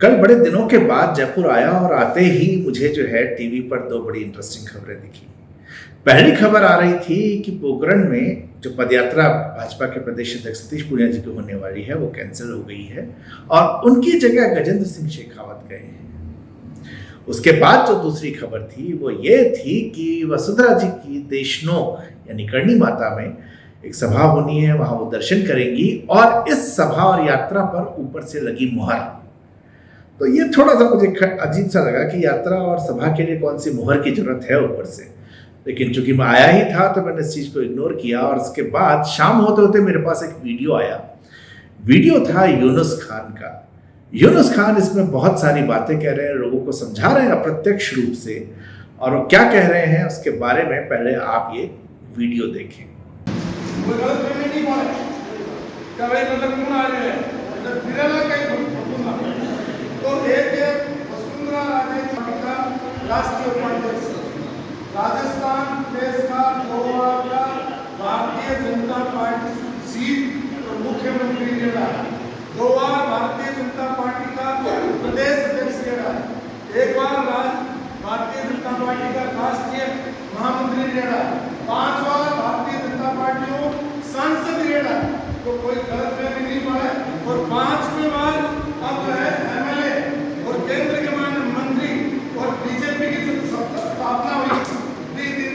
कल बड़े दिनों के बाद जयपुर आया और आते ही मुझे जो है टीवी पर दो बड़ी इंटरेस्टिंग खबरें दिखी। पहली खबर आ रही थी कि पोखरण में जो पदयात्रा भाजपा के प्रदेश अध्यक्ष सतीश पूनिया जी की होने वाली है वो कैंसिल हो गई है और उनकी जगह गजेंद्र सिंह शेखावत गए हैं। उसके बाद जो दूसरी खबर थी वो ये थी कि वसुंधरा जी की देशनोक यानी करणी माता में एक सभा होनी है, वहां वो दर्शन करेंगी और इस सभा और यात्रा पर ऊपर से लगी मुहर। तो ये थोड़ा सा मुझे अजीब सा लगा कि यात्रा और सभा के लिए कौन सी मुहर की जरूरत है ऊपर से। लेकिन चूंकि मैं आया ही था तो मैंने इस चीज को इग्नोर किया और उसके बाद शाम होते होते मेरे पास एक वीडियो आया। वीडियो था यूनुस खान का। यूनुस खान इसमें बहुत सारी बातें कह रहे हैं, लोगों को समझा रहे हैं अप्रत्यक्ष रूप से, और वो क्या कह रहे हैं उसके बारे में पहले आप ये वीडियो देखें। तो एक वसुंधरा राजे का राष्ट्रीय उपाध्यक्ष, राजस्थान प्रदेश का गोवा का भारतीय जनता पार्टी सीट और मुख्यमंत्री रहा, गोवा भारतीय जनता पार्टी का प्रदेश अध्यक्ष रहा, एक बार भारतीय जनता पार्टी का राष्ट्रीय महामंत्री रहा, 5 बार भारतीय जनता पार्टी सांसद रहा। तो कोई गलतफहमी नहीं पड़ा और 5वीं बार अब है एमएलए और केंद्र के माननीय मंत्री और बीजेपी की जो स्थापना हुई उसी दिन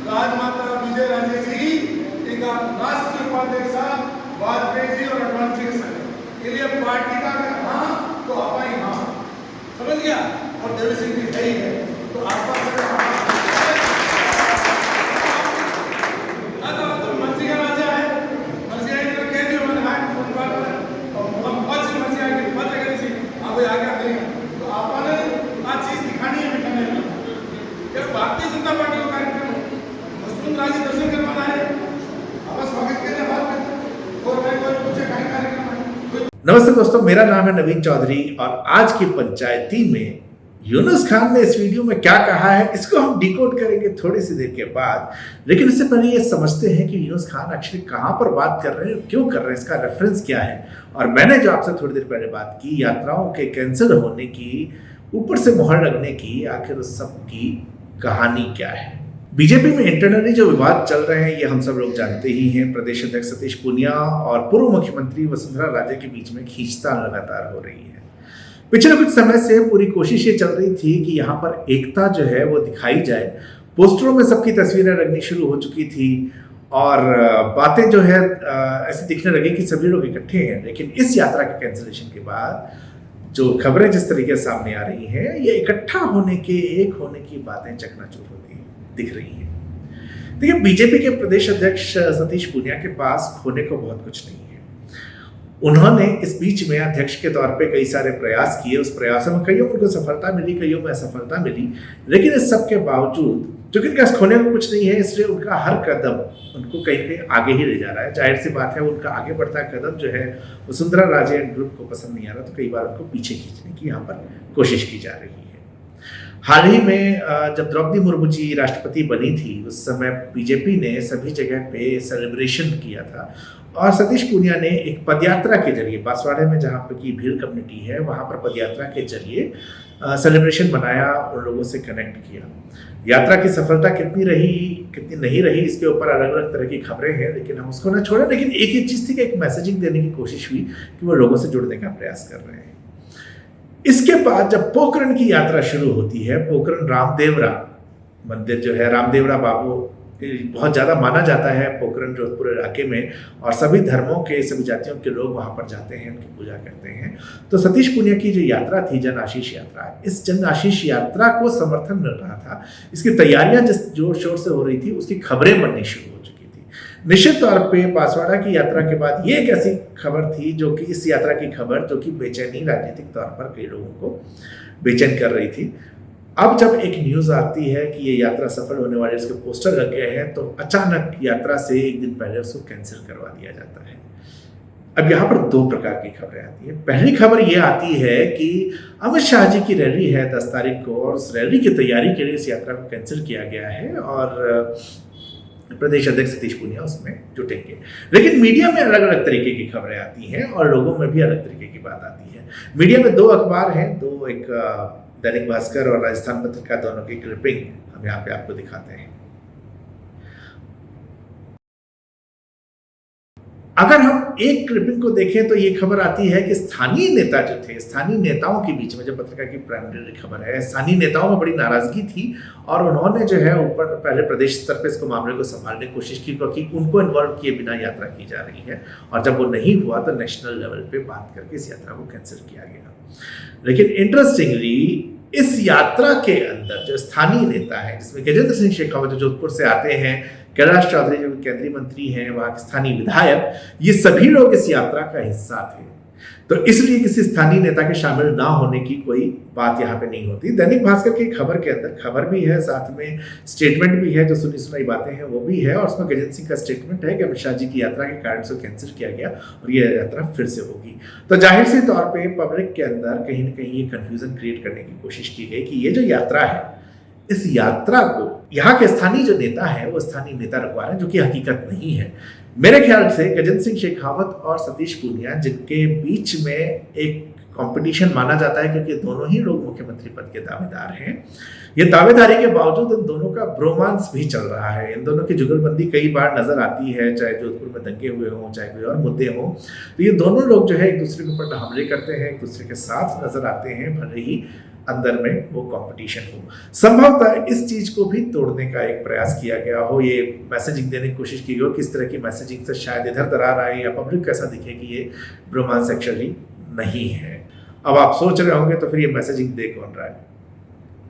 राजमाता विजय राजे जी एक राष्ट्रीय उपाध्यक्ष वाजपेयी जी और अडवाणी जी के संग के लिए पार्टी का अगर हाँ तो आपा ही हाँ, समझ गया। और देवी सिंह जी है ही है तो आपका भारतीय जनता पार्टी का कार्यक्रम वसुंधरा जी दर्शन करवाना है, आप स्वागत के लिए बात करते और मैं कोई पूछे कहीं कार्यक्रम है। नमस्ते दोस्तों, मेरा नाम है नवीन चौधरी और आज की पंचायती में यूनुस खान ने इस वीडियो में क्या कहा है इसको हम डिकोड करेंगे थोड़ी सी देर के बाद। लेकिन इससे पहले ये समझते हैं कि यूनुस खान एक्चुअली कहाँ पर बात कर रहे हैं, क्यों कर रहे हैं, इसका रेफरेंस क्या है। और मैंने जो आपसे थोड़ी देर पहले बात की यात्राओं के कैंसिल होने की, ऊपर से मुहर लगने की, आखिर उस सब की कहानी क्या है। बीजेपी में इंटरनली जो विवाद चल रहे हैं ये हम सब लोग जानते ही हैं। प्रदेश अध्यक्ष सतीश पूनिया और पूर्व मुख्यमंत्री वसुंधरा राजे के बीच में खींचतान लगातार हो रही है। पिछले कुछ समय से पूरी कोशिश ये चल रही थी कि यहाँ पर एकता जो है वो दिखाई जाए। पोस्टरों में सबकी तस्वीरें लगनी शुरू हो चुकी थी और बातें जो है ऐसे दिखने लगी कि सभी लोग इकट्ठे हैं। लेकिन इस यात्रा के कैंसिलेशन के बाद जो खबरें जिस तरीके से सामने आ रही हैं, ये इकट्ठा होने के, एक होने की बातें चकनाचूर होती दिख रही हैं। देखिए, बीजेपी के प्रदेश अध्यक्ष सतीश पूनिया के पास खोने को बहुत कुछ नहीं है। उन्होंने इस बीच में अध्यक्ष के तौर पे कई सारे प्रयास किए। उस प्रयासों में कईयों में उनको सफलता मिली, कईयों में असफलता मिली। लेकिन इस सब के बावजूद चूंकि इनका खोने को कुछ नहीं है, इसलिए उनका हर कदम उनको कहीं कहीं आगे ही ले जा रहा है। जाहिर सी बात है, उनका आगे बढ़ता कदम जो है वसुंधरा राजे एंड ग्रुप को पसंद नहीं आ रहा, तो कई बार उनको पीछे खींचने की यहाँ पर कोशिश की जा रही है। हाल ही में जब द्रौपदी मुर्मू जी राष्ट्रपति बनी थी, उस समय बीजेपी ने सभी जगह पे सेलिब्रेशन किया था और सतीश पूनिया ने एक पदयात्रा के जरिए बांसवाड़े में जहाँ पर की भील कम्युनिटी है वहाँ पर पदयात्रा के जरिए सेलिब्रेशन बनाया, उन लोगों से कनेक्ट किया। यात्रा की सफलता कितनी रही कितनी नहीं रही इसके ऊपर अलग अलग तरह की खबरें हैं, लेकिन हम उसको ना छोड़े। लेकिन एक ही चीज़ थी कि एक मैसेजिंग देने की कोशिश हुई कि वो लोगों से जुड़ने का प्रयास कर रहे हैं। इसके बाद जब पोखरण की यात्रा शुरू होती है, पोखरण रामदेवरा मंदिर जो है, रामदेवरा बाबू बहुत ज़्यादा माना जाता है पोखरण जोधपुर इलाके में, और सभी धर्मों के, सभी जातियों के लोग वहाँ पर जाते हैं, उनकी पूजा करते हैं। तो सतीश पूनिया की जो यात्रा थी, जन आशीष यात्रा, इस जन आशीष यात्रा को समर्थन मिल रहा था। इसकी तैयारियां जिस जोर शोर से हो रही थी, उसकी खबरें बननी शुरू हो चुकी थी। निश्चित तौर पे बांसवाड़ा की यात्रा के बाद ये एक ऐसी खबर थी जो कि इस यात्रा की खबर जो कि बेचैनी राजनीतिक तौर पर कई लोगों को बेचैन कर रही थी। अब जब एक न्यूज़ आती है कि ये यात्रा सफल होने वाली, उसके पोस्टर लग गए हैं, तो अचानक यात्रा से एक दिन पहले उसको कैंसिल करवा दिया जाता है। अब यहाँ पर दो प्रकार की खबरें आती हैं। पहली खबर ये आती है कि अमित शाह जी की रैली है 10 तारीख को और उस रैली की तैयारी के लिए इस यात्रा को कैंसिल किया गया है और प्रदेश अध्यक्ष सतीश पूनिया उसमें जुटेंगे। लेकिन मीडिया में अलग अलग तरीके की खबरें आती हैं और लोगों में भी अलग तरीके की बात आती है। मीडिया में दो अखबार हैं, एक दैनिक भास्कर और राजस्थान पत्रिका, दोनों की क्लिपिंग हम यहाँ पे आपको दिखाते हैं। अगर हम एक क्लिपिंग को देखें तो ये खबर आती है कि स्थानीय नेता जो थे, स्थानीय नेताओं के बीच में, जो पत्रिका की प्राइमरी खबर है, स्थानीय नेताओं में बड़ी नाराजगी थी और उन्होंने जो है ऊपर पहले प्रदेश स्तर पे इसको मामले को संभालने की कोशिश की, क्योंकि उनको इन्वॉल्व किए बिना यात्रा की जा रही है और जब वो नहीं हुआ तो नेशनल लेवल पे बात करके इस यात्रा को कैंसिल किया गया। लेकिन इंटरेस्टिंगली इस यात्रा के अंदर जो स्थानीय नेता है, जिसमें गजेंद्र सिंह शेखावत जो जोधपुर से आते हैं, कैलाश चौधरी जो केंद्रीय मंत्री हैं, वहां के स्थानीय विधायक, ये सभी लोग इस यात्रा का हिस्सा थे। तो इसलिए किसी स्थानीय नेता के शामिल ना होने की कोई बात यहाँ पे नहीं होती। दैनिक भास्कर की खबर के अंदर खबर भी है, साथ में स्टेटमेंट भी है, जो सुनी सुनाई बातें हैं वो भी है, और उसमें गजेंद्र सिंह का स्टेटमेंट है कि अमित शाह जी की यात्रा के कारण से कैंसिल किया गया और ये यात्रा फिर से होगी। तो जाहिर सी तौर पर पब्लिक के अंदर कहीं ना कहीं ये कंफ्यूजन क्रिएट करने की कोशिश की गई कि ये जो यात्रा है, इस यात्रा को यहाँ के स्थानीय जो नेता है वो स्थानीय नेता रखवा रहे हैं, जो कि हकीकत नहीं है। मेरे ख्याल से गजेंद्र सिंह शेखावत और सतीश पूनिया, जिनके बीच में एक कंपटीशन माना जाता है क्योंकि दोनों ही लोग मुख्यमंत्री पद के दावेदार हैं, ये दावेदारी के बावजूद इन दोनों का ब्रोमांस भी चल रहा है। इन दोनों की जुगलबंदी कई बार नजर आती है, चाहे जोधपुर में दंगे हुए हों, चाहे कोई और मुद्दे हों, तो ये दोनों लोग जो है एक दूसरे के ऊपर हमले करते हैं, एक दूसरे के साथ नजर आते हैं, भले ही अंदर में वो कंपटीशन हो। संभवतः इस चीज को भी तोड़ने का एक प्रयास किया गया हो, ये मैसेजिंग देने की कोशिश की गई हो, किस तरह की मैसेजिंग से शायद इधर दरार आए या पब्लिक को ऐसा दिखे कि ये ब्रोमांस एक्चुअली नहीं है। अब आप सोच रहे होंगे तो फिर ये मैसेजिंग दे कौन रहा है?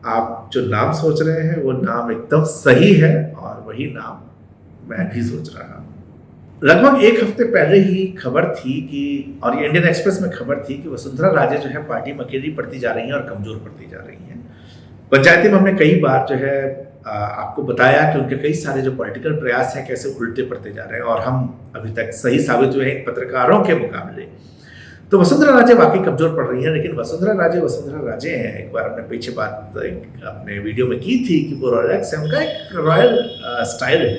आप जो नाम सोच रहे हैं वो नाम एकदम सही है और वही नाम मैं भी सोच रहा हूँ। लगभग एक हफ्ते पहले ही खबर थी कि, और ये इंडियन एक्सप्रेस में खबर थी कि वसुंधरा राजे जो है पार्टी में अकेली पड़ती जा रही हैं और कमजोर पड़ती जा रही हैं। पंचायती में हमने कई बार जो है आपको बताया कि उनके कई सारे जो पॉलिटिकल प्रयास हैं कैसे उल्टे पड़ते जा रहे हैं और हम अभी तक सही साबित हुए हैं पत्रकारों के मुकाबले। तो वसुंधरा राजे वाकई कमजोर पड़ रही हैं, लेकिन वसुंधरा राजे हैं। एक बार हमने पीछे बात अपने वीडियो में की थी कि वो रॉयल्स है, उनका एक रॉयल स्टाइल है,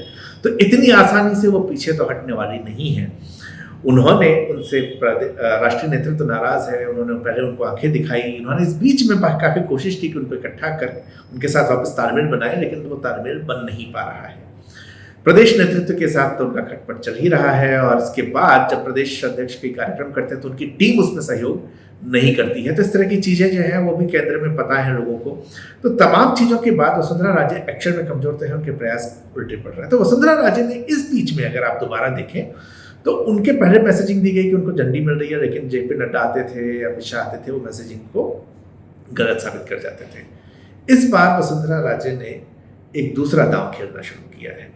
तो इतनी आसानी से वो पीछे तो हटने वाली नहीं है। उन्होंने उनसे राष्ट्रीय नेतृत्व नाराज है, उन्होंने पहले उनको आंखें दिखाई, उन्होंने इस बीच में काफी कोशिश की कि उनको इकट्ठा कर उनके साथ वापस तालमेल बनाए, लेकिन वो तालमेल बन नहीं पा रहा है। प्रदेश नेतृत्व के साथ तो उनका खटपट चल ही रहा है और इसके बाद जब प्रदेश अध्यक्ष कोई कार्यक्रम करते हैं तो उनकी टीम उसमें सहयोग नहीं करती है। तो इस तरह की चीजें जो है वो भी केंद्र में पता है लोगों को। तो तमाम चीजों के बाद वसुंधरा राजे एक्शन में कमजोर तो है, उनके प्रयास उल्टे पड़ रहे हैं। तो वसुंधरा राजे ने इस बीच में, अगर आप दोबारा देखें तो उनके पहले मैसेजिंग दी गई कि उनको झंडी मिल रही है, लेकिन जेपी नड्डा आते थे, अमित शाह आते थे, वो मैसेजिंग को गलत साबित कर जाते थे। इस बार वसुंधरा राजे ने एक दूसरा दांव खेलना शुरू किया है।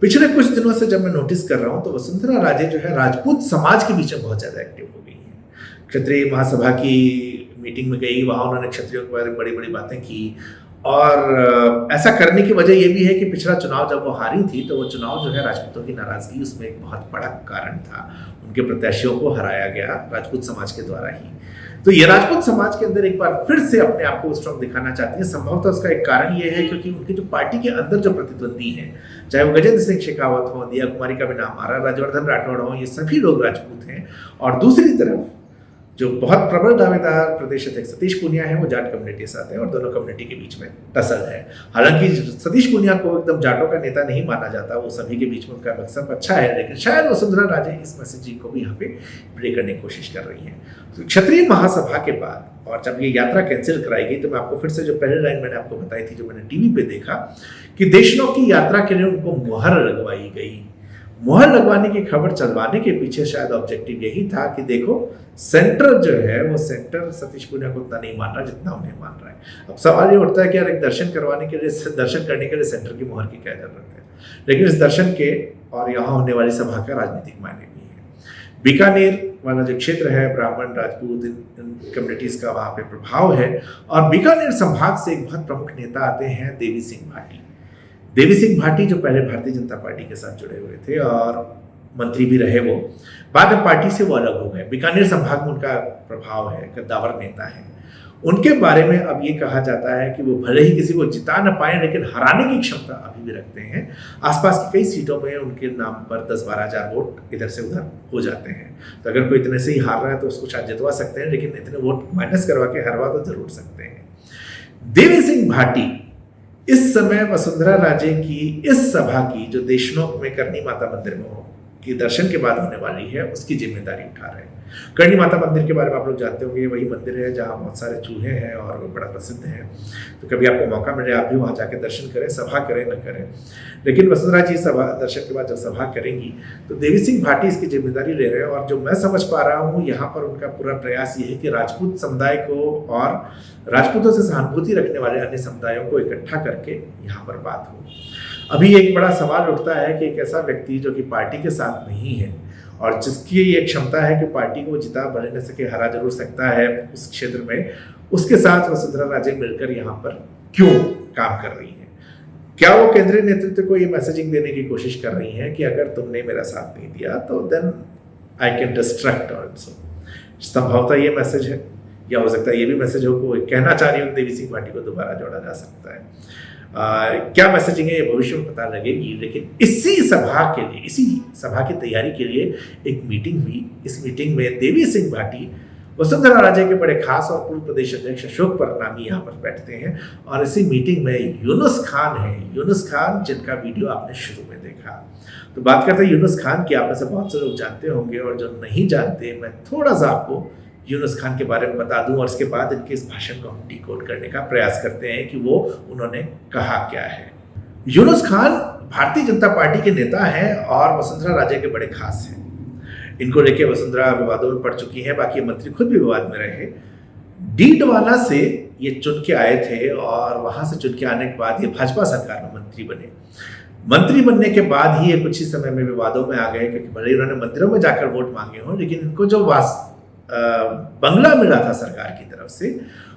पिछले कुछ दिनों से जब मैं नोटिस कर रहा हूं तो वसुंधरा राजे जो है राजपूत समाज के बीच में बहुत ज्यादा एक्टिव हो गई है। क्षत्रिय महासभा की मीटिंग में गई, वहां उन्होंने क्षत्रियों के बारे में बड़ी बड़ी बातें की और ऐसा करने की वजह यह भी है कि पिछला चुनाव जब वो हारी थी तो वो चुनाव जो है राजपूतों की नाराजगी, उसमें एक बहुत बड़ा कारण था। उनके प्रत्याशियों को हराया गया राजपूत समाज के द्वारा ही। तो ये राजपूत समाज के अंदर एक बार फिर से अपने आप को स्ट्रॉन्ग दिखाना चाहती है। संभवतः उसका एक कारण ये है क्योंकि उनकी जो पार्टी के अंदर जो प्रतिद्वंदी हैं, चाहे वो गजेंद्र सिंह शेखावत हो, दिया कुमारी का भी नाम आ रहा है, राज्यवर्धन राठौड़ हो, ये सभी लोग राजपूत हैं। और दूसरी तरफ जो बहुत प्रबल दावेदार प्रदेश अध्यक्ष सतीश पूनिया है वो जाट कम्युनिटी से आते हैं और दोनों कम्युनिटी के बीच में टसल है। हालांकि सतीश पूनिया को एकदम जाटों का नेता नहीं माना जाता, वो सभी के बीच में उनका मकसद अच्छा है, लेकिन शायद वसुंधरा राजे इस मैसेजिंग को भी यहाँ पे ब्रेक करने की कोशिश कर रही हैं। तो क्षत्रिय महासभा के बाद और जब ये यात्रा कैंसिल कराई गई तो मैं आपको फिर से जो पहली लाइन मैंने आपको बताई थी, जो मैंने टीवी पे देखा कि देशनों की यात्रा के लिए उनको मुहर लगवाई गई। मुहर लगवाने की खबर चलवाने के पीछे शायद ऑब्जेक्टिव यही था कि देखो सेंटर जो है वो सेंटर सतीश पूनिया को उतना नहीं मान रहा जितना उन्हें मान रहा है। अब सवाल ये उठता है कि यार एक दर्शन करने के लिए सेंटर की मुहर की क्या जरूरत है, लेकिन इस दर्शन के और यहाँ होने वाली सभा का राजनीतिक मायने भी है। बीकानेर वाला जो क्षेत्र है, ब्राह्मण राजपूत इन कम्युनिटीज का वहाँ पे प्रभाव है और बीकानेर संभाग से एक बहुत प्रमुख नेता आते हैं देवी सिंह भाटी। देवी सिंह भाटी जो पहले भारतीय जनता पार्टी के साथ जुड़े हुए थे और मंत्री भी रहे, वो बाद में पार्टी से वो अलग हो गए। बीकानेर संभाग में उनका प्रभाव है, कद्दावर नेता है। उनके बारे में अब ये कहा जाता है कि वो भले ही किसी को जिता न पाए लेकिन हराने की क्षमता अभी भी रखते हैं। आसपास की कई सीटों में उनके नाम पर 10-12 हज़ार वोट इधर से उधर हो जाते हैं। तो अगर कोई इतने से ही हार रहा है तो उसको शायद जितवा सकते हैं, लेकिन इतने वोट माइनस करवा के हरवा तो जरूर सकते हैं। देवी सिंह भाटी इस समय वसुंधरा राजे की इस सभा की, जो देशनोक में करणी माता मंदिर में की दर्शन के बाद होने वाली है, उसकी जिम्मेदारी उठा रहे हैं। करणी माता मंदिर के बारे में आप लोग जानते होंगे, वही मंदिर है जहाँ बहुत सारे चूहे हैं और वो बड़ा प्रसिद्ध है। तो कभी आपको मौका मिले आप भी वहाँ जाके दर्शन करें, सभा करें न करें। लेकिन वसुंधरा जी सभा दर्शन के बाद जब सभा करेंगी तो देवी सिंह भाटी इसकी जिम्मेदारी ले रहे हैं। और जो मैं समझ पा रहा हूँ, यहाँ पर उनका पूरा प्रयास ये है कि राजपूत समुदाय को और राजपूतों से सहानुभूति रखने वाले अन्य समुदायों को इकट्ठा करके यहाँ पर बात हो। अभी एक बड़ा सवाल उठता है कि एक ऐसा व्यक्ति जो कि पार्टी के साथ नहीं है और जिसकी ये क्षमता है कि पार्टी को जिता भले न सके हरा जरूर सकता है उस क्षेत्र में, उसके साथ वसुंधरा राजे मिलकर यहाँ पर क्यों काम कर रही है? क्या वो केंद्रीय नेतृत्व को ये मैसेजिंग देने की कोशिश कर रही हैं कि अगर तुमने मेरा साथ नहीं दिया तो then I can distract also? संभवतः ये मैसेज है, या हो सकता है ये भी मैसेज हो को कहना चाह रही हो देवी सिंह भाटी को दोबारा जोड़ा जा सकता है। क्या मैसेजिंग है ये भविष्य में पता लगेगी। लेकिन इसी सभा के लिए, इसी सभा की तैयारी के लिए एक मीटिंग हुई। इस मीटिंग में देवी सिंह भाटी, वसुंधरा राजे के बड़े खास और पूर्व प्रदेश अध्यक्ष अशोक परनामी यहाँ पर बैठते हैं। और इसी मीटिंग में यूनुस खान है, यूनुस खान जिनका वीडियो आपने शुरू में देखा। तो बात करते हैं यूनुस खान की। आप में से बहुत से लोग जानते होंगे, और जो नहीं जानते मैं थोड़ा सा आपको यूनुस खान के बारे में बता दूं और इसके बाद इनके इस भाषण को हम डिकोड करने का प्रयास करते हैं कि वो उन्होंने कहा क्या है। यूनुस खान भारतीय जनता पार्टी के नेता हैं और वसुंधरा राजे के बड़े खास हैं। इनको लेके वसुंधरा विवादों में पड़ चुकी है, बाकी मंत्री खुद भी विवाद में रहे। डीडवाना से ये चुन के आए थे और वहां से चुन के आने के बाद ये भाजपा सरकार में मंत्री बने। मंत्री बनने के बाद ही ये कुछ ही समय में विवादों में आ गए, क्योंकि भले इन्होंने मंदिरों में जाकर वोट मांगे हों, लेकिन इनको जो बंगला मिला था सरकार की तरफ से,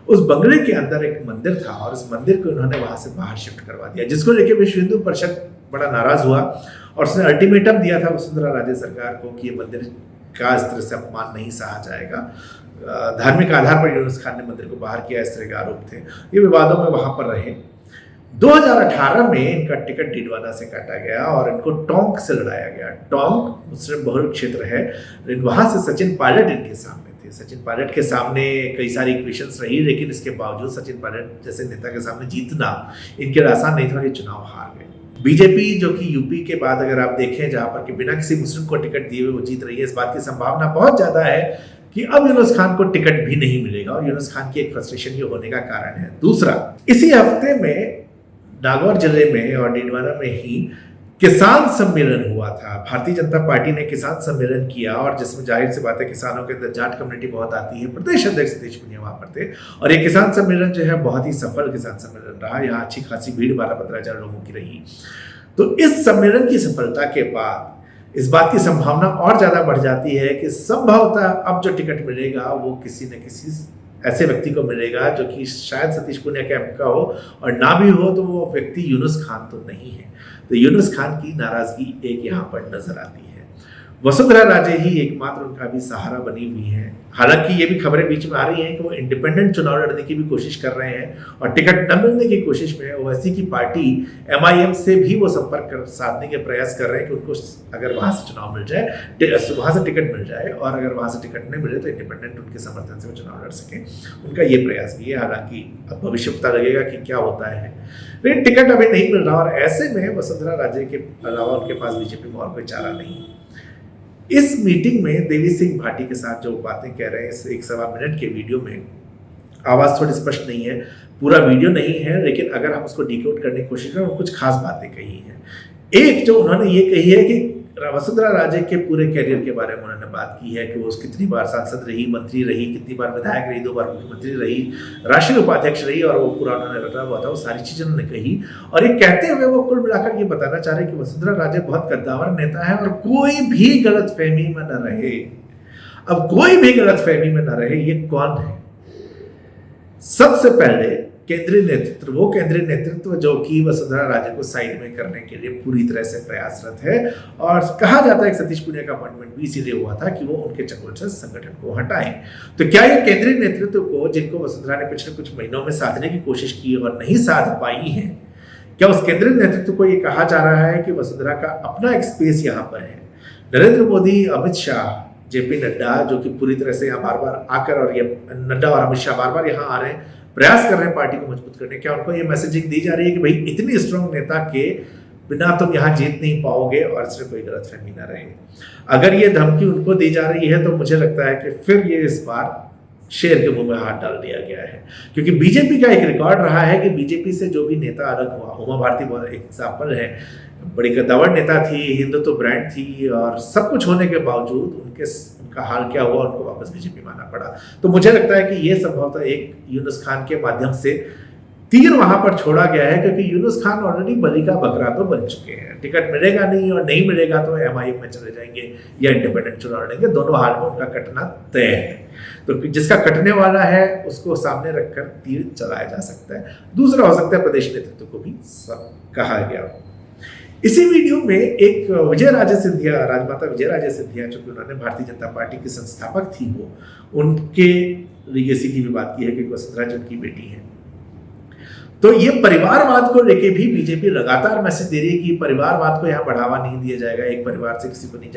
उस बंगले के अंदर एक मंदिर था और उस मंदिर को इन्होंने वहां से बाहर शिफ्ट करवा दिया, जिसको लेकर विश्व हिंदू परिषद बड़ा नाराज हुआ और उसने अल्टीमेटम दिया था वसुंधरा राजे सरकार को कि ये मंदिर का इस तरह से अपमान नहीं सहा जाएगा। धार्मिक आधार पर यूनुस खान ने मंदिर को बाहर किया, इस तरह के आरोप थे। ये विवादों में वहां पर रहे। 2018 में इनका टिकट डीडवाना से काटा गया और इनको टोंक से लड़ाया गया। टोंक मुस्लिम बहुल क्षेत्र है, लेकिन वहां से सचिन पायलट इनके सामने थे। सचिन पायलट के सामने कई सारी इक्वेशंस रही, लेकिन इसके बावजूद सचिन पायलट जैसे नेता के सामने जीतना इनके लिए आसान नहीं था और ये चुनाव हार गए। बीजेपी जो कि यूपी के बाद अगर आप देखें, जहां पर कि बिना किसी मुस्लिम को टिकट दिए हुए वो जीत रही है, इस बात की संभावना बहुत ज्यादा है कि अब यूनुस खान को टिकट भी नहीं मिलेगा और यूनुस खान की एक फ्रस्ट्रेशन ये होने का कारण है। दूसरा, इसी हफ्ते में नागौर जिले में और डीडवाना में ही किसान सम्मेलन हुआ था। भारतीय जनता पार्टी ने किसान सम्मेलन किया और जिसमें जाहिर सी बात है किसानों के अंदर जाट कम्युनिटी बहुत आती है। प्रदेश अध्यक्ष सतीश पुनिया वहां पर थे और ये किसान सम्मेलन जो है बहुत ही सफल किसान सम्मेलन रहा। यहाँ अच्छी खासी भीड़ 12-15 हज़ार लोगों की रही। तो इस सम्मेलन की सफलता के बाद इस बात की संभावना और ज्यादा बढ़ जाती है कि संभवतः अब जो टिकट मिलेगा वो किसी न किसी ऐसे व्यक्ति को मिलेगा जो कि शायद सतीश पुनिया कैंप का हो, और ना भी हो तो वो व्यक्ति यूनुस खान तो नहीं है। तो यूनुस खान की नाराजगी एक यहाँ पर नजर आती है। वसुंधरा राजे ही एकमात्र उनका भी सहारा बनी हुई है। हालांकि ये भी खबरें बीच में आ रही हैं कि वो इंडिपेंडेंट चुनाव लड़ने की भी कोशिश कर रहे हैं और टिकट न मिलने की कोशिश में ओवैसी की पार्टी MIM से भी वो संपर्क साधने के प्रयास कर रहे हैं कि उनको अगर वहां से चुनाव मिल जाए, वहां से टिकट मिल जाए, और अगर वहां से टिकट नहीं मिले तो इंडिपेंडेंट उनके समर्थन से वो चुनाव लड़ सके। उनका ये प्रयास भी है। हालांकि अब भविष्य पता लगेगा कि क्या होता है, लेकिन टिकट अभी नहीं मिल रहा और ऐसे में वसुंधरा राजे के अलावा उनके पास बीजेपी में और कोई चारा नहीं। इस मीटिंग में देवी सिंह भाटी के साथ जो बातें कह रहे हैं, इस 1-1.25 मिनट के वीडियो में आवाज थोड़ी स्पष्ट नहीं है, पूरा वीडियो नहीं है, लेकिन अगर हम उसको डिकोड करने की कोशिश करें, कुछ खास बातें कही हैं। एक जो उन्होंने ये कही है कि वसुंधरा राजे के पूरे कैरियर के बारे में उन्होंने बात की है कि वो कितनी बार सांसद रही, मंत्री रही, कितनी बार विधायक रही, 2 बार मुख्यमंत्री रही, राष्ट्रीय उपाध्यक्ष रही, और वो पूरा उन्होंने रटा हुआ था। वो सारी चीजें उन्होंने कही और ये कहते हुए वो कुल मिलाकर ये बताना चाह रहे कि वसुंधरा राजे बहुत कद्दावर नेता है और कोई भी गलतफहमी में न रहे। अब कोई भी गलतफहमी में न रहे, ये कौन है? सबसे पहले वो केंद्रीय नेतृत्व जो कि वसुंधरा राजे को साइड में करने के लिए पूरी तरह से प्रयासरत है। और कहा जाता है कि सतीश पूनिया का अपॉइंटमेंट भी इसीलिए हुआ था कि वो उनके चंगुल से संगठन को हटाएं। तो क्या ये केंद्रीय नेतृत्व को, जिनको वसुंधरा ने पिछले कुछ महीनों में साधने की कोशिश की और नहीं साध पाई है, क्या उस केंद्रीय नेतृत्व को ये कहा जा रहा है कि वसुंधरा का अपना एक स्पेस यहाँ पर है? नरेंद्र मोदी, अमित शाह, जेपी नड्डा, जो कि पूरी तरह से यहाँ बार बार आकर, और ये नड्डा और अमित शाह बार बार यहाँ आ रहे हैं, प्रयास कर रहे हैं पार्टी को मजबूत करने, क्या उनको ये मैसेजिंग दी जा रही है कि भाई इतनी स्ट्रांग नेता के बिना तुम यहाँ जीत नहीं पाओगे और इसमें कोई गलतफहमी ना रहे? अगर ये धमकी उनको दी जा रही है तो मुझे लगता है कि फिर ये इस बार शेर के मुंह में हाथ डाल दिया गया है। क्योंकि बीजेपी का एक रिकॉर्ड रहा है कि बीजेपी से जो भी नेता अलग हुआ, उमा भारती बहुत एग्जाम्पल है, बड़ी कद्दावर नेता थी, हिंदुत्व ब्रांड थी, और सब कुछ होने के बावजूद उनका हाल क्या हुआ, उनको वापस बीजेपी मानना पड़ा। तो मुझे लगता है कि ये संभवतः एक यूनुस खान के माध्यम से तीर वहां पर छोड़ा गया है, क्योंकि यूनुस खान ऑलरेडी बलि का बकरा तो बन चुके हैं। टिकट मिलेगा नहीं, और नहीं मिलेगा तो एमआईएम में चले जाएंगे या इंडिपेंडेंट चुनाव लड़ेंगे, दोनों हाल में उनका कटना तय है। तो जिसका कटने वाला है उसको सामने रखकर तीर चलाया जा सकता है। दूसरा हो सकता है प्रदेश नेतृत्व को भी सब कहा गया हो। इसी वीडियो में एक विजयराजे सिंधिया, राजमाता विजयराजे सिंधिया, जो कि उन्होंने भारतीय जनता पार्टी की संस्थापक थी, वो उनके लीगेसी की भी बात की है कि वसुंधरा जी उनकी बेटी है। तो ये परिवारवाद को लेके भी बीजेपी लगातार मैसेज दे रही है कि परिवारवाद को यहाँ बढ़ावा नहीं दिया जाएगा, एक परिवार से किसी को नहीं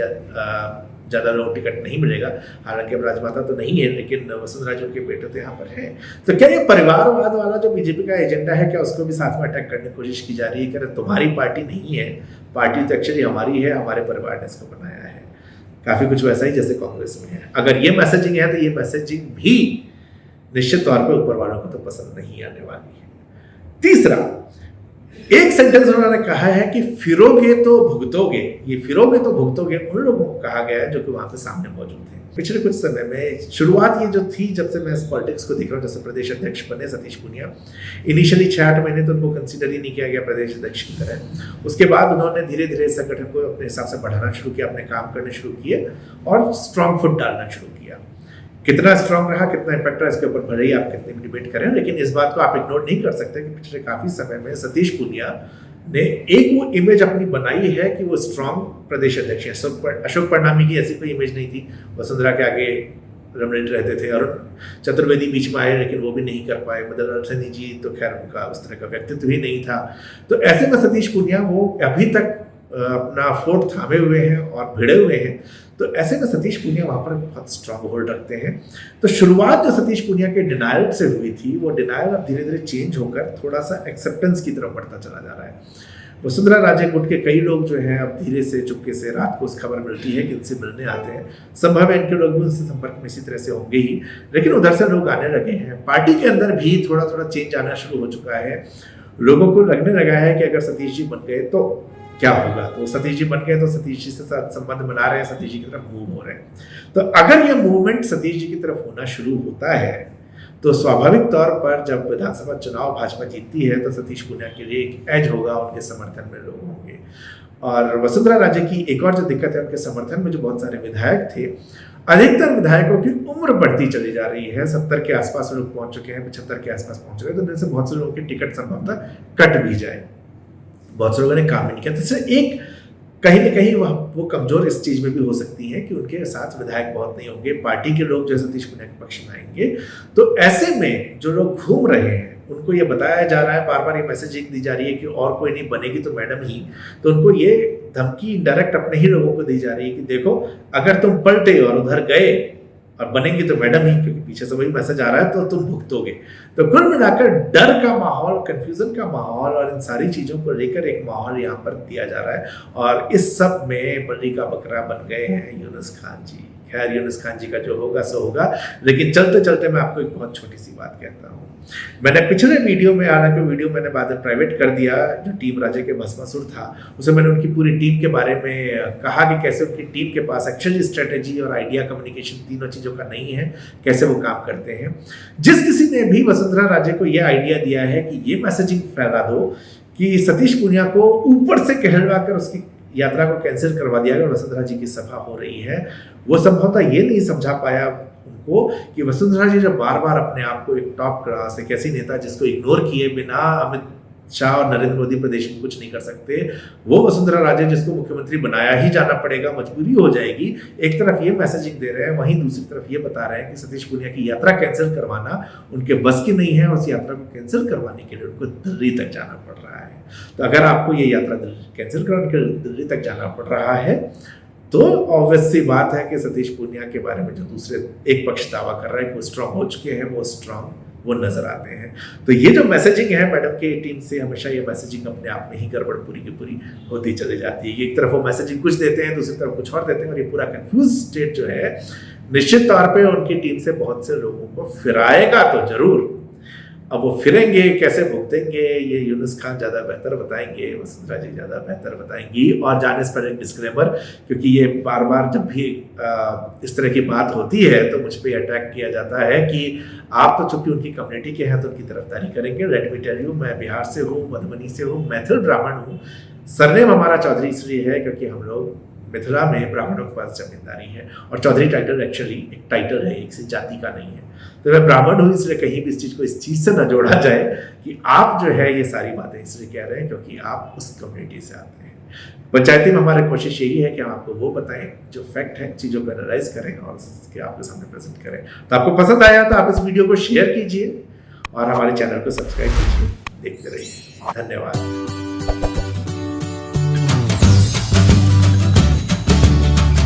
ज्यादा लोग टिकट नहीं मिलेगा। हालांकि अब राजमाता तो नहीं है, लेकिन वसुंधरा जी उनके बेटे तो यहाँ पर है। तो क्या ये परिवारवाद वाला जो बीजेपी का एजेंडा है, क्या उसको भी साथ में अटैक करने की कोशिश की जा रही है? कि तुम्हारी पार्टी नहीं है, पार्टी तो एक्चुअली हमारी है, हमारे परिवार ने इसको बनाया है। काफी कुछ वैसा ही जैसे कांग्रेस में है। अगर ये मैसेजिंग है तो ये मैसेजिंग भी निश्चित तौर पर ऊपर वालों को तो पसंद नहीं आने वाली है। तीसरा, एक सेंटेंस उन्होंने कहा है कि फिरोगे तो भुगतोगे। ये फिरोगे तो भुगतोगे उन लोगों को कहा गया है जो कि वहां पे सामने मौजूद थे। पिछले कुछ समय में शुरुआत ये जो थी, जब से मैं इस पॉलिटिक्स को देख रहा हूँ, जैसे प्रदेश अध्यक्ष बने सतीश पूनिया, इनिशियली 6-8 महीने तो उनको कंसीडर ही नहीं किया गया प्रदेश अध्यक्ष की तरह। उसके बाद उन्होंने धीरे धीरे संगठन को अपने हिसाब से बढ़ाना शुरू किया, अपने काम करने शुरू किए और स्ट्रॉन्ग फुट डालना शुरू किया। कितना स्ट्रांग रहा, कितना इम्पैक्ट रहा, इसके ऊपर भले ही आप कितने भी डिबेट करें, लेकिन इस बात को आप इग्नोर नहीं कर सकते कि पिछले काफी समय में सतीश पूनिया ने एक वो इमेज अपनी बनाई है कि वो स्ट्रांग प्रदेश अध्यक्ष है। अशोक परनामी की ऐसी कोई इमेज नहीं थी, वसुंधरा के आगे रमणीट रहते थे, और चतुर्वेदी बीच में आए लेकिन वो भी नहीं कर पाए। मदन लाल सैनी जी तो खैर उनका उस तरह का व्यक्तित्व ही नहीं था। तो ऐसे में सतीश पूनिया वो अभी तक अपना फोर्ट थामे हुए हैं और भिड़े हुए हैं। तो ऐसे में सतीश पूनिया वहां पर बहुत स्ट्रांग होल्ड रखते हैं। तो शुरुआत जो सतीश पूनिया के डिनायल से हुई थी, वो डिनायल अब धीरे धीरे चेंज होकर थोड़ा सा एक्सेप्टेंस की तरफ बढ़ता चला जा रहा है। वसुंधरा राजे गुट के कई लोग जो हैं अब धीरे से चुपके से रात को उस खबर मिलती है कि इनसे मिलने आते हैं। संभव है इनके लोग भी उनसे संपर्क में इसी तरह से होंगे ही, लेकिन उधर से लोग आने लगे हैं। पार्टी के अंदर भी थोड़ा थोड़ा चेंज आना शुरू हो चुका है। लोगों को लगने लगा है कि अगर सतीश जी बन गए तो क्या होगा। तो सतीश जी बन गए तो सतीश जी से साथ संबंध बना रहे हैं, सतीश जी की तरफ मूव हो रहे हैं। तो अगर ये मूवमेंट सतीश जी की तरफ होना शुरू होता है तो स्वाभाविक तौर पर जब विधानसभा चुनाव भाजपा जीतती है तो सतीश पूनिया के लिए एक एज होगा, उनके समर्थन में लोग होंगे। और वसुंधरा राजे की एक और जो दिक्कत है, उनके समर्थन में जो बहुत सारे विधायक थे, अधिकतर विधायकों की उम्र बढ़ती चली जा रही है। 70 के आसपास लोग पहुंच चुके हैं, 75 के आसपास पहुंच रहे हैं। तो इनसे बहुत से लोगों की टिकट संभवतः कट भी जाए। बहुत से लोगों ने काम नहीं किया, तो इससे एक कहीं ना कहीं वो कमजोर इस चीज में भी हो सकती है कि उनके साथ विधायक बहुत नहीं होंगे, पार्टी के लोग जो सतीश पूनिया के पक्ष में आएंगे। तो ऐसे में जो लोग घूम रहे हैं उनको ये बताया जा रहा है, बार बार ये मैसेजिंग दी जा रही है कि और कोई नहीं बनेगी तो मैडम ही। तो उनको ये धमकी डायरेक्ट अपने ही लोगों को दी जा रही है कि देखो अगर तुम पलटे और उधर गए और बनेंगे तो मैडम ही, क्योंकि पीछे से वही मैसेज आ रहा है, तो तुम भुगतोगे। तो कुल मिलाकर डर का माहौल, कंफ्यूजन का माहौल और इन सारी चीजों को लेकर एक माहौल यहाँ पर दिया जा रहा है। और इस सब में बलि का बकरा बन गए हैं यूनुस खान जी। खैर यूनुस खान जी का जो होगा सो होगा, लेकिन चलते चलते मैं आपको एक बहुत छोटी सी बात कहता हूँ। मैंने पिछले वीडियो में, हालांकि वीडियो मैंने बाद में प्राइवेट कर दिया, जो टीम राजे के भस्मासुर था, उसे मैंने उनकी पूरी टीम के बारे में कहा कि कैसे उनकी टीम के पास एक्चुअली स्ट्रेटेजी और आइडिया, कम्युनिकेशन तीनों चीज़ों का नहीं है, कैसे वो काम करते हैं। जिस किसी ने भी वसुंधरा राजे को यह आइडिया दिया है कि ये मैसेजिंग फैला दो कि सतीश पूनिया को ऊपर से कहलवा कर उसकी यात्रा को कैंसिल करवा दिया गया, वसुंधरा जी की सभा हो रही है, वो संभवतः ये नहीं समझा पाया को कि वसुंधरा जी जब बार बार अपने आप को एक टॉप क्लास एक ऐसी नेता जिसको इग्नोर किए बिना अमित शाह और नरेंद्र मोदी प्रदेश में कुछ नहीं कर सकते, वो वसुंधरा राजे जिसको मुख्यमंत्री बनाया ही जाना पड़ेगा, मजबूरी हो जाएगी, एक तरफ ये मैसेजिंग दे रहे हैं, वहीं दूसरी तरफ ये बता रहे हैं कि सतीश पूनिया की यात्रा कैंसिल करवाना उनके बस की नहीं है और उस यात्रा को कैंसिल करवाने के लिए उनको दिल्ली तक जाना पड़ रहा है। तो अगर आपको ये यात्रा कैंसिल करवाने के लिए दिल्ली तक जाना पड़ रहा है तो ऑब्वियस सी बात है कि सतीश पूनिया के बारे में जो दूसरे एक पक्ष दावा कर रहा है कि वो स्ट्रांग हो चुके हैं, वो नजर आते हैं। तो ये जो मैसेजिंग है मैडम की टीम से, हमेशा ये मैसेजिंग अपने आप में ही गड़बड़ पूरी की पूरी होती चली जाती है। एक तरफ वो मैसेजिंग कुछ देते हैं, दूसरी तरफ कुछ और देते हैं, और ये पूरा कंफ्यूज स्टेट जो है निश्चित तौर पे उनकी टीम से बहुत से लोगों को फिराएगा तो जरूर। अब वो फिरेंगे कैसे, भुगतेंगे, ये यूनुस खान ज़्यादा बेहतर बताएंगे, वसुंधरा जी ज़्यादा बेहतर बताएंगी। और जाने से पहले एक डिस्क्लेमर, क्योंकि ये बार बार जब भी इस तरह की बात होती है तो मुझ पर अटैक किया जाता है कि आप तो चूंकि उनकी कम्युनिटी के हैं तो उनकी तरफदारी करेंगे। लेट मी टेल यू, मैं बिहार से हूँ, मधुबनी से हूँ, मैथिल ब्राह्मण हूँ। सरनेम हमारा चौधरी इसलिए है क्योंकि हम लोग मिथिला में ब्राह्मणों के पास जमींदारी है, और चौधरी टाइटल एक्चुअली एक टाइटल है, एक सी जाति का नहीं है। तो मैं ब्राह्मण हूँ, इसलिए कहीं भी इस चीज़ को इस चीज़ से न जोड़ा जाए कि आप जो है ये सारी बातें इसलिए कह रहे हैं क्योंकि आप उस कम्युनिटी से आते हैं। पंचायती में हमारी कोशिश यही है कि हम आपको वो बताएं जो फैक्ट है, चीज़ों को एनालाइज करें और उसके आपके सामने प्रेजेंट करें। तो आपको पसंद आया तो आप इस वीडियो को शेयर कीजिए और हमारे चैनल को सब्सक्राइब कीजिए। देखते रहिए। धन्यवाद।